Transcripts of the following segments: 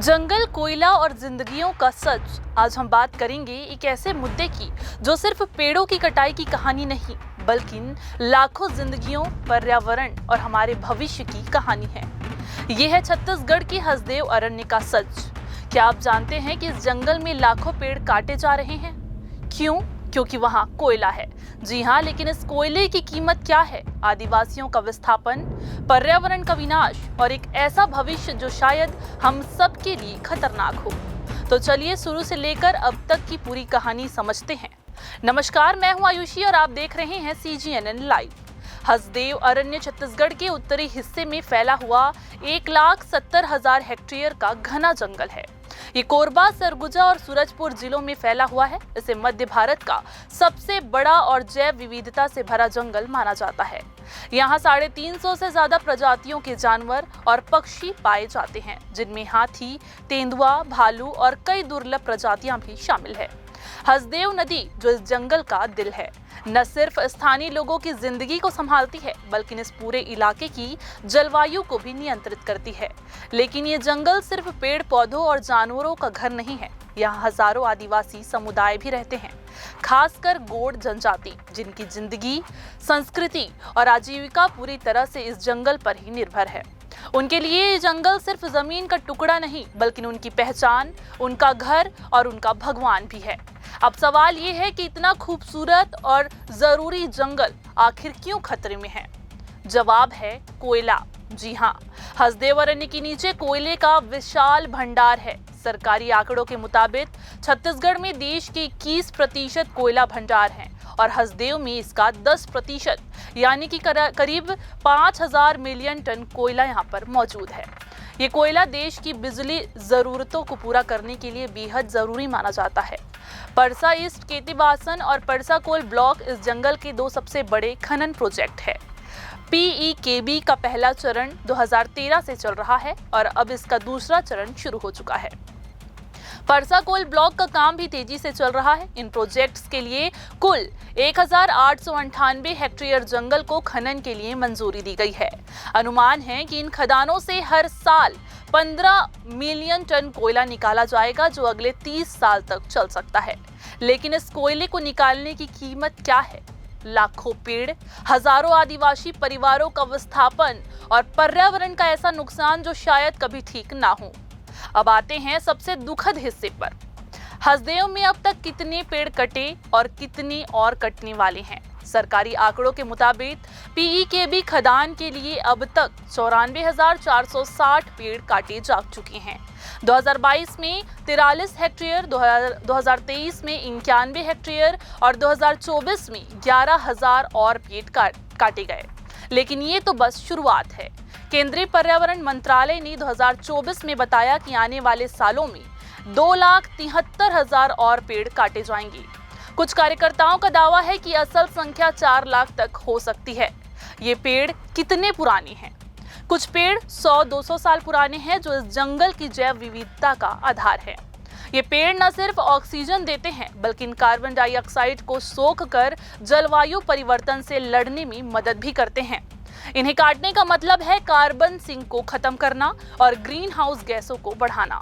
जंगल, कोयला और जिंदगियों का सच। आज हम बात करेंगे एक ऐसे मुद्दे की जो सिर्फ पेड़ों की कटाई की कहानी नहीं, बल्कि लाखों जिंदगियों, पर्यावरण और हमारे भविष्य की कहानी है। ये है छत्तीसगढ़ की हसदेव अरण्य का सच। क्या आप जानते हैं कि इस जंगल में लाखों पेड़ काटे जा रहे हैं? क्यों? क्योंकि वहाँ कोयला है। जी हाँ, लेकिन इस कोयले की कीमत क्या है? आदिवासियों का विस्थापन, पर्यावरण का विनाश और एक ऐसा भविष्य जो शायद हम सब के लिए खतरनाक हो। तो चलिए शुरू से लेकर अब तक की पूरी कहानी समझते हैं। नमस्कार, मैं हूं आयुषी और आप देख रहे हैं CGNN लाइव। हसदेव अरण्य छत्तीसगढ़ के उत्तरी हिस्से में फैला हुआ 1,70,000 हेक्टेयर का घना जंगल है। ये कोरबा, सरगुजा और सूरजपुर जिलों में फैला हुआ है। इसे मध्य भारत का सबसे बड़ा और जैव विविधता से भरा जंगल माना जाता है। यहाँ 350 से ज्यादा प्रजातियों के जानवर और पक्षी पाए जाते हैं, जिनमें हाथी, तेंदुआ, भालू और कई दुर्लभ प्रजातियां भी शामिल है। हसदेव नदी, जो इस जंगल का दिल है, न सिर्फ स्थानीय लोगों की जिंदगी को संभालती है, बल्कि इस पूरे इलाके की जलवायु को भी नियंत्रित करती है। लेकिन ये जंगल सिर्फ पेड़ पौधों और जानवरों का घर नहीं है। यहाँ हजारों आदिवासी समुदाय भी रहते हैं, खासकर गोंड जनजाति, जिनकी जिंदगी, संस्कृति और आजीविका पूरी तरह से इस जंगल पर ही निर्भर है। उनके लिए ये जंगल सिर्फ जमीन का टुकड़ा नहीं, बल्कि उनकी पहचान, उनका घर और उनका भगवान भी है। अब सवाल ये है कि इतना खूबसूरत और जरूरी जंगल आखिर क्यों खतरे में है? जवाब है कोयला। जी हाँ, हसदेव अरण्य के नीचे कोयले का विशाल भंडार है। सरकारी आंकड़ों के मुताबिक छत्तीसगढ़ में देश के 21% कोयला भंडार है और हसदेव में इसका 10%, यानी कि करीब 5,000 मिलियन टन कोयला यहाँ पर मौजूद है। ये कोयला देश की बिजली जरूरतों को पूरा करने के लिए बेहद जरूरी माना जाता है। परसा ईस्ट, केतीबासन और परसा कोल ब्लॉक इस जंगल के दो सबसे बड़े खनन प्रोजेक्ट है। PEKB का पहला चरण 2013 से चल रहा है और अब इसका दूसरा चरण शुरू हो चुका है। परसा कोल ब्लॉक का काम भी तेजी से चल रहा है। इन प्रोजेक्ट्स के लिए कुल 1,898 हेक्टेयर जंगल को खनन के लिए मंजूरी दी गई है। अनुमान है कि इन खदानों से हर साल 15 मिलियन टन कोयला निकाला जाएगा, जो अगले 30 साल तक चल सकता है। लेकिन इस कोयले को निकालने की कीमत क्या है? लाखों पेड़, हजारों आदिवासी परिवारों का विस्थापन और पर्यावरण का ऐसा नुकसान जो शायद कभी ठीक ना हो। अब आते हैं सबसे दुखद हिस्से पर। हसदेव में अब तक कितने पेड़ कटे और कितने और कटने वाले हैं? सरकारी आंकड़ों के मुताबिक PEKB खदान के लिए अब तक 94,460 पेड़ काटे जा चुके हैं। 2022 में 43 हेक्टेयर, 2023 में 91 हेक्टेयर और 2024 में 11,000 और पेड़ काटे गए। लेकिन ये तो बस शुरुआत है। केंद्रीय पर्यावरण मंत्रालय ने 2024 में बताया कि आने वाले सालों में 2,73,000 और पेड़ काटे जाएंगे। कुछ कार्यकर्ताओं का दावा है कि असल संख्या 4 लाख तक हो सकती है। ये पेड़ कितने पुराने हैं? कुछ पेड़ 100-200 साल पुराने हैं, जो इस जंगल की जैव विविधता का आधार है। ये पेड़ न सिर्फ ऑक्सीजन देते हैं, बल्कि कार्बन डाइऑक्साइड को सोख कर जलवायु परिवर्तन से लड़ने में मदद भी करते हैं। इन्हें काटने का मतलब है कार्बन सिंक को खत्म करना और ग्रीन हाउस गैसों को बढ़ाना।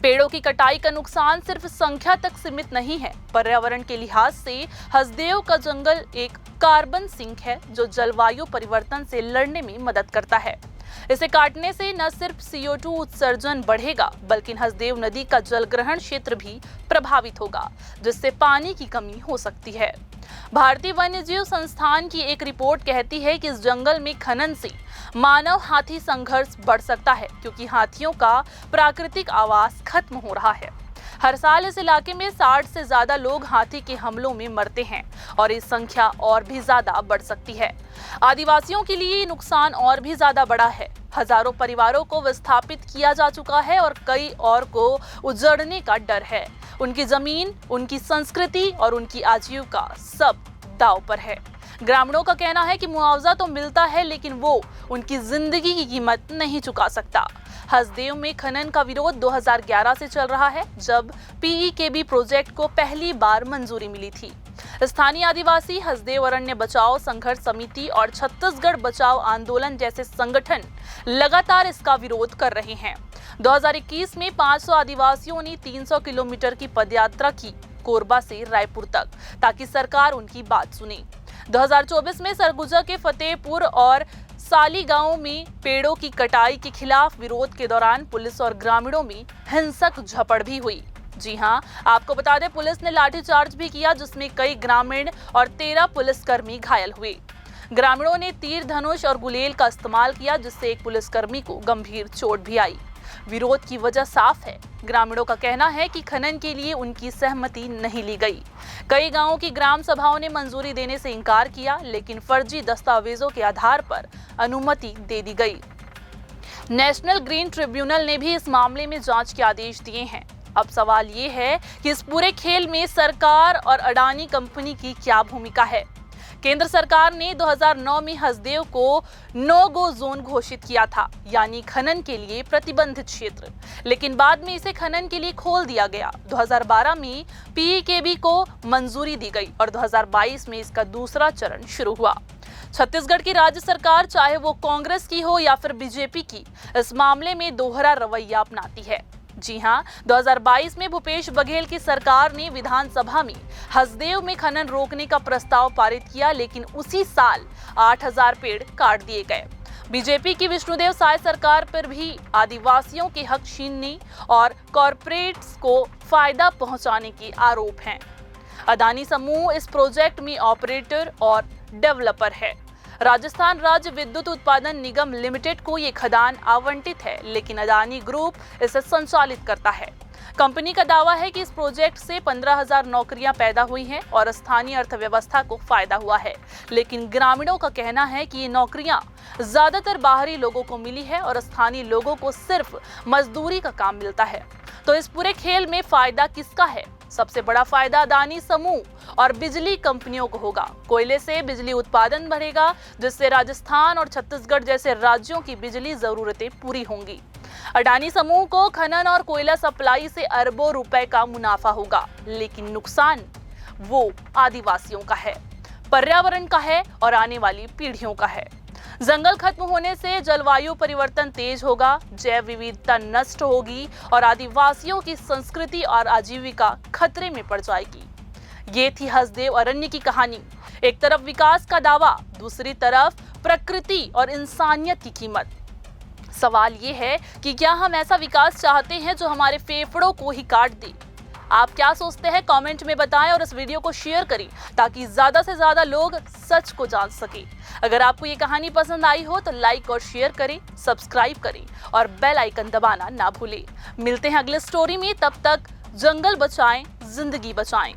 पेड़ों की कटाई का नुकसान सिर्फ संख्या तक सीमित नहीं है। पर्यावरण के लिहाज से हसदेव का जंगल एक कार्बन सिंक है, जो जलवायु परिवर्तन से लड़ने में मदद करता है। इसे काटने से न सिर्फ CO2 उत्सर्जन बढ़ेगा, बल्कि हसदेव नदी का जलग्रहण क्षेत्र भी प्रभावित होगा, जिससे पानी की कमी हो सकती है। भारतीय वन्यजीव संस्थान की एक रिपोर्ट कहती है कि इस जंगल में खनन से मानव हाथी संघर्ष बढ़ सकता है, क्योंकि हाथियों का प्राकृतिक आवास खत्म हो रहा है। हर साल इस इलाके में 60 से ज्यादा लोग हाथी के हमलों में मरते हैं और ये संख्या और भी ज्यादा बढ़ सकती है। आदिवासियों के लिए ये नुकसान और भी ज्यादा बड़ा है। हजारों परिवारों को विस्थापित किया जा चुका है और कई और को उजड़ने का डर है। उनकी जमीन, उनकी संस्कृति और उनकी आजीविका सब दांव पर है। ग्रामीणों का कहना है कि मुआवजा तो मिलता है लेकिन वो उनकी जिंदगी की कीमत नहीं चुका सकता। हसदेव में खनन का विरोध 2011 से चल रहा है, जब पीईकेबी प्रोजेक्ट को पहली बार मंजूरी मिली थी। स्थानीय आदिवासी, हसदेव अरण्य बचाओ संघर्ष समिति और छत्तीसगढ़ बचाओ आंदोलन जैसे संगठन लगातार इसका विरोध कर रहे हैं। 2021 में 500 आदिवासियों ने 300 किलोमीटर की पदयात्रा की कोरबा से रायपुर तक, ताकि सरकार उनकी बात सुने। 2024 में सरगुजा के फतेहपुर और साली गांव में पेड़ों की कटाई के खिलाफ विरोध के दौरान पुलिस और ग्रामीणों में हिंसक झड़प भी हुई। जी हां, आपको बता दें, पुलिस ने लाठीचार्ज भी किया, जिसमें कई ग्रामीण और 13 पुलिसकर्मी घायल हुए। ग्रामीणों ने तीर धनुष और गुलेल का इस्तेमाल किया, जिससे एक पुलिसकर्मी को गंभीर चोट भी आई। विरोध की वजह साफ है। ग्रामीणों का कहना है कि खनन के लिए उनकी सहमति नहीं ली गई। कई गांवों की ग्राम सभाओं ने मंजूरी देने से इनकार किया, लेकिन फर्जी दस्तावेजों के आधार पर अनुमति दे दी गई। नेशनल ग्रीन ट्रिब्यूनल ने भी इस मामले में जांच के आदेश दिए हैं। अब सवाल ये है कि इस पूरे खेल में सरकार और अडानी कंपनी की क्या भूमिका है। केंद्र सरकार ने 2009 में हसदेव को नो गो जोन घोषित किया था, यानी खनन के लिए प्रतिबंधित क्षेत्र, लेकिन बाद में इसे खनन के लिए खोल दिया गया। 2012 में पीईकेबी को मंजूरी दी गई और 2022 में इसका दूसरा चरण शुरू हुआ। छत्तीसगढ़ की राज्य सरकार, चाहे वो कांग्रेस की हो या फिर बीजेपी की, इस मामले में दोहरा रवैया अपनाती है। जी हां, 2022 में भूपेश बघेल की सरकार ने विधानसभा में हसदेव में खनन रोकने का प्रस्ताव पारित किया, लेकिन उसी साल 8000 पेड़ काट दिए गए। बीजेपी की विष्णुदेव साय सरकार पर भी आदिवासियों के हक छीनने और कॉरपोरेट्स को फायदा पहुंचाने के आरोप हैं। अडानी समूह इस प्रोजेक्ट में ऑपरेटर और डेवलपर है। राजस्थान राज्य विद्युत उत्पादन निगम लिमिटेड को ये खदान आवंटित है, लेकिन अडानी ग्रुप इसे संचालित करता है। कंपनी का दावा है कि इस प्रोजेक्ट से 15,000 नौकरियां पैदा हुई हैं और स्थानीय अर्थव्यवस्था को फायदा हुआ है, लेकिन ग्रामीणों का कहना है कि ये नौकरियां ज्यादातर बाहरी लोगों को मिली है और स्थानीय लोगों को सिर्फ मजदूरी का काम मिलता है। तो इस पूरे खेल में फायदा किसका है? सबसे बड़ा फायदा अडानी समूह और बिजली कंपनियों को होगा। कोयले से बिजली उत्पादन बढ़ेगा, जिससे राजस्थान और छत्तीसगढ़ जैसे राज्यों की बिजली जरूरतें पूरी होंगी। अडानी समूह को खनन और कोयला सप्लाई से अरबों रुपए का मुनाफा होगा, लेकिन नुकसान वो आदिवासियों का है, पर्यावरण का है और आने वाली पीढ़ियों का है। जंगल खत्म होने से जलवायु परिवर्तन तेज होगा, जैव विविधता नष्ट होगी और आदिवासियों की संस्कृति और आजीविका खतरे में पड़ जाएगी। ये थी हसदेव अरण्य की कहानी। एक तरफ विकास का दावा, दूसरी तरफ प्रकृति और इंसानियत की कीमत। सवाल ये है कि क्या हम ऐसा विकास चाहते हैं जो हमारे फेफड़ों को ही काट दे? आप क्या सोचते हैं? कमेंट में बताएं और इस वीडियो को शेयर करें, ताकि ज्यादा से ज्यादा लोग सच को जान सके। अगर आपको ये कहानी पसंद आई हो तो लाइक और शेयर करें, सब्सक्राइब करें और बेल आइकन दबाना ना भूलें। मिलते हैं अगले स्टोरी में, तब तक जंगल बचाएं, जिंदगी बचाएं।